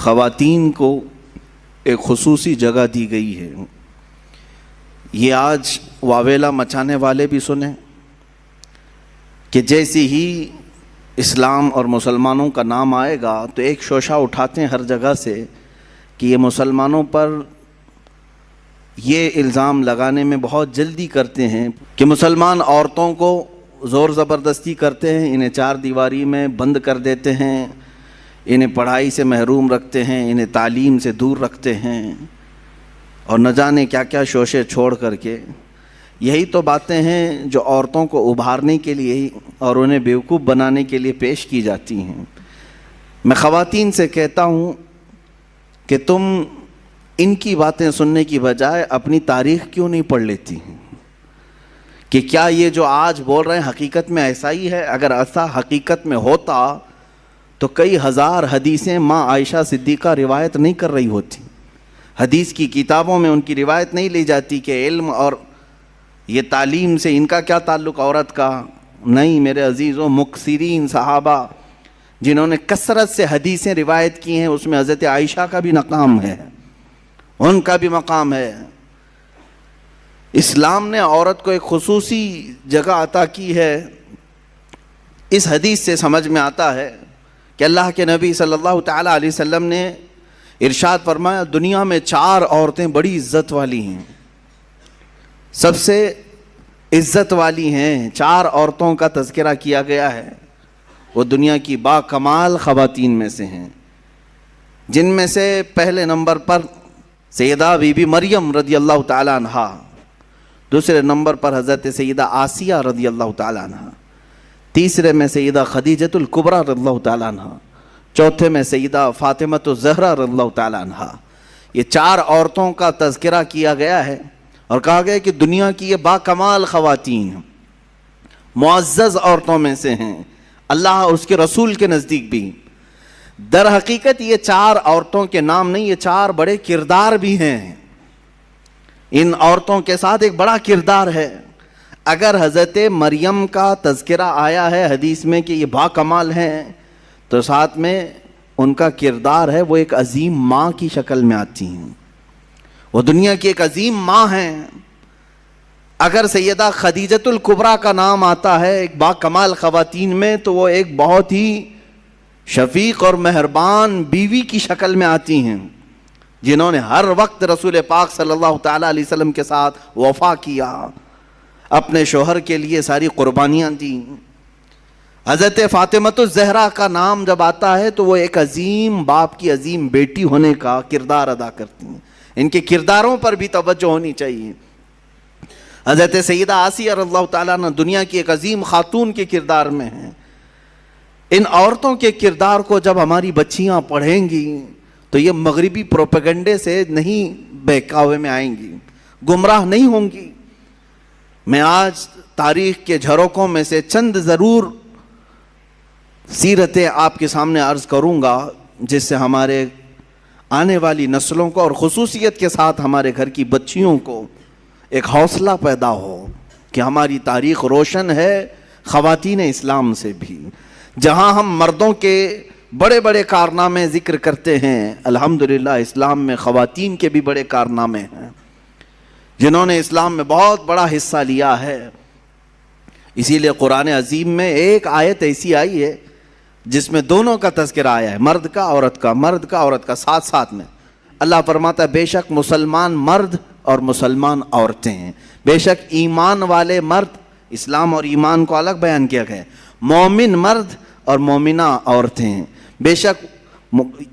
خواتین کو ایک خصوصی جگہ دی گئی ہے. یہ آج واویلا مچانے والے بھی سنیں کہ جیسی ہی اسلام اور مسلمانوں کا نام آئے گا تو ایک شوشہ اٹھاتے ہیں ہر جگہ سے کہ یہ مسلمانوں پر یہ الزام لگانے میں بہت جلدی کرتے ہیں کہ مسلمان عورتوں کو زور زبردستی کرتے ہیں، انہیں چار دیواری میں بند کر دیتے ہیں، انہیں پڑھائی سے محروم رکھتے ہیں، انہیں تعلیم سے دور رکھتے ہیں، اور نہ جانے کیا کیا شوشے چھوڑ کر کے. یہی تو باتیں ہیں جو عورتوں کو ابھارنے کے لیے اور انہیں بیوقوف بنانے کے لیے پیش کی جاتی ہیں. میں خواتین سے کہتا ہوں کہ تم ان کی باتیں سننے کی بجائے اپنی تاریخ کیوں نہیں پڑھ لیتی ہیں کہ کیا یہ جو آج بول رہے ہیں حقیقت میں ایسا ہی ہے؟ اگر ایسا حقیقت میں ہوتا تو کئی ہزار حدیثیں ماں عائشہ صدیقہ روایت نہیں کر رہی ہوتی. حدیث کی کتابوں میں ان کی روایت نہیں لی جاتی کہ علم اور یہ تعلیم سے ان کا کیا تعلق عورت کا. نہیں میرے عزیزوں، مکثرین صحابہ جنہوں نے کثرت سے حدیثیں روایت کی ہیں اس میں حضرت عائشہ کا بھی مقام ہے، ان کا بھی مقام ہے. اسلام نے عورت کو ایک خصوصی جگہ عطا کی ہے. اس حدیث سے سمجھ میں آتا ہے کہ اللہ کے نبی صلی اللہ تعالیٰ علیہ وسلم نے ارشاد فرمایا دنیا میں چار عورتیں بڑی عزت والی ہیں، سب سے عزت والی ہیں. چار عورتوں کا تذکرہ کیا گیا ہے، وہ دنیا کی با کمال خواتین میں سے ہیں، جن میں سے پہلے نمبر پر سیدہ بی بی مریم رضی اللہ تعالیٰ عنہا، دوسرے نمبر پر حضرت سیدہ آسیہ رضی اللہ تعالیٰ عنہ، تیسرے میں سیدہ خدیجۃ الکبریٰ رضی اللہ تعالیٰ عنہ، چوتھے میں سیدہ فاطمۃ الزہرا رضی اللہ تعالیٰ عنہ. یہ چار عورتوں کا تذکرہ کیا گیا ہے اور کہا گیا کہ دنیا کی یہ با کمال خواتین معزز عورتوں میں سے ہیں اللہ اور اس کے رسول کے نزدیک بھی. در حقیقت یہ چار عورتوں کے نام نہیں، یہ چار بڑے کردار بھی ہیں. ان عورتوں کے ساتھ ایک بڑا کردار ہے. اگر حضرت مریم کا تذکرہ آیا ہے حدیث میں کہ یہ با کمال ہیں تو ساتھ میں ان کا کردار ہے وہ ایک عظیم ماں کی شکل میں آتی ہیں، وہ دنیا کی ایک عظیم ماں ہیں. اگر سیدہ خدیجۃ الکبریٰ کا نام آتا ہے ایک با کمال خواتین میں تو وہ ایک بہت ہی شفیق اور مہربان بیوی کی شکل میں آتی ہیں، جنہوں نے ہر وقت رسول پاک صلی اللہ تعالیٰ علیہ وسلم کے ساتھ وفا کیا، اپنے شوہر کے لیے ساری قربانیاں دیں. حضرت فاطمۃ الزہرا کا نام جب آتا ہے تو وہ ایک عظیم باپ کی عظیم بیٹی ہونے کا کردار ادا کرتی ہیں. ان کے کرداروں پر بھی توجہ ہونی چاہیے. حضرت سیدہ آسیہ رضی اللہ تعالیٰ عنہ دنیا کی ایک عظیم خاتون کے کردار میں ہیں. ان عورتوں کے کردار کو جب ہماری بچیاں پڑھیں گی تو یہ مغربی پروپیگنڈے سے نہیں بہکاوے میں آئیں گی، گمراہ نہیں ہوں گی. میں آج تاریخ کے جھروکوں میں سے چند ضرور سیرتیں آپ کے سامنے عرض کروں گا جس سے ہمارے آنے والی نسلوں کو اور خصوصیت کے ساتھ ہمارے گھر کی بچیوں کو ایک حوصلہ پیدا ہو کہ ہماری تاریخ روشن ہے خواتین اسلام سے بھی. جہاں ہم مردوں کے بڑے بڑے کارنامے ذکر کرتے ہیں، الحمدللہ اسلام میں خواتین کے بھی بڑے کارنامے ہیں جنہوں نے اسلام میں بہت بڑا حصہ لیا ہے. اسی لیے قرآن عظیم میں ایک آیت ایسی آئی ہے جس میں دونوں کا تذکرہ آیا ہے، مرد کا عورت کا، مرد کا عورت کا، ساتھ ساتھ میں. اللہ فرماتا ہے بے شک مسلمان مرد اور مسلمان عورتیں ہیں. بے شک ایمان والے مرد، اسلام اور ایمان کو الگ بیان کیا گیا ہے، مومن مرد اور مومنہ عورتیں ہیں. بے شک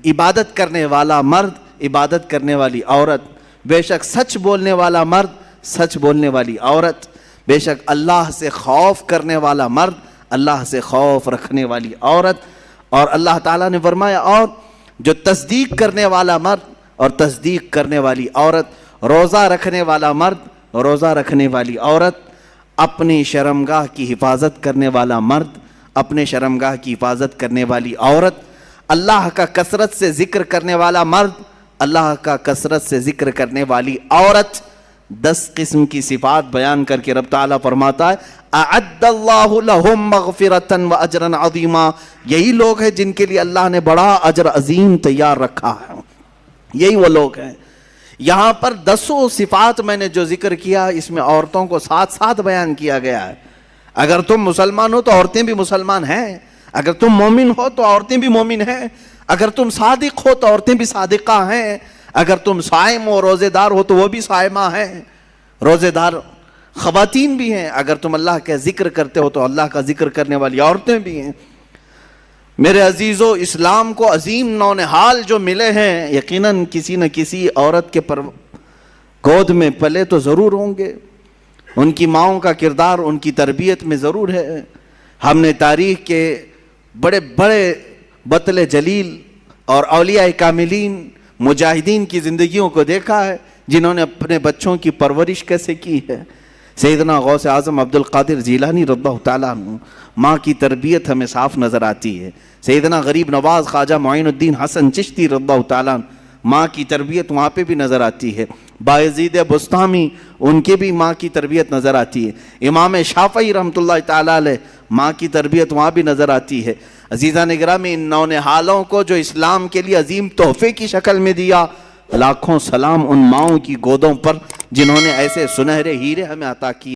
عبادت کرنے والا مرد، عبادت کرنے والی عورت. بے شک سچ بولنے والا مرد، سچ بولنے والی عورت. بے شک اللہ سے خوف کرنے والا مرد، اللہ سے خوف رکھنے والی عورت. اور اللہ تعالیٰ نے فرمایا اور جو تصدیق کرنے والا مرد اور تصدیق کرنے والی عورت، روزہ رکھنے والا مرد، روزہ رکھنے والی عورت، اپنی شرمگاہ کی حفاظت کرنے والا مرد، اپنے شرمگاہ کی حفاظت کرنے والی عورت، اللہ کا کثرت سے ذکر کرنے والا مرد، اللہ کا کثرت سے ذکر کرنے والی عورت. 10 قسم کی صفات بیان کر کے رب تعالیٰ فرماتا ہے اعد اللہ لہم مغفرۃ واجرا عظیما، یہی لوگ ہیں جن کے لیے اللہ نے بڑا اجر عظیم تیار رکھا ہے، یہی وہ لوگ ہیں۔ یہاں پر 10 صفات میں نے جو ذکر کیا اس میں عورتوں کو ساتھ ساتھ بیان کیا گیا ہے۔ اگر تم مسلمان ہو تو عورتیں بھی مسلمان ہیں، اگر تم مومن ہو تو عورتیں بھی مومن ہیں، اگر تم صادق ہو تو عورتیں بھی صادقہ ہیں، اگر تم صائم و روزے دار ہو تو وہ بھی صائمہ ہیں، روزے دار خواتین بھی ہیں، اگر تم اللہ کا ذکر کرتے ہو تو اللہ کا ذکر کرنے والی عورتیں بھی ہیں۔ میرے عزیزو، اسلام کو عظیم نونہال جو ملے ہیں یقیناً کسی نہ کسی عورت کے گود میں پلے تو ضرور ہوں گے، ان کی ماؤں کا کردار ان کی تربیت میں ضرور ہے۔ ہم نے تاریخ کے بڑے بڑے بطل جلیل اور اولیاء کاملین مجاہدین کی زندگیوں کو دیکھا ہے جنہوں نے اپنے بچوں کی پرورش کیسے کی ہے۔ سیدنا غوث اعظم عبد القادر جیلانی رضی اللہ تعالیٰ عنہ، ماں کی تربیت ہمیں صاف نظر آتی ہے۔ سیدنا غریب نواز خواجہ معین الدین حسن چشتی رضی اللہ تعالیٰ عنہ، ماں کی تربیت وہاں پہ بھی نظر آتی ہے۔ بایزید بستامی، ان کے بھی ماں کی تربیت نظر آتی ہے۔ امام شافعی رحمۃ اللہ تعالیٰ علیہ، ماں کی تربیت وہاں بھی نظر آتی ہے۔ عزیزان گرامی، ان نونہالوں کو جو اسلام کے لیے عظیم تحفے کی شکل میں دیا، لاکھوں سلام ان ماؤں کی گودوں پر جنہوں نے ایسے سنہرے ہیرے ہمیں عطا کیے۔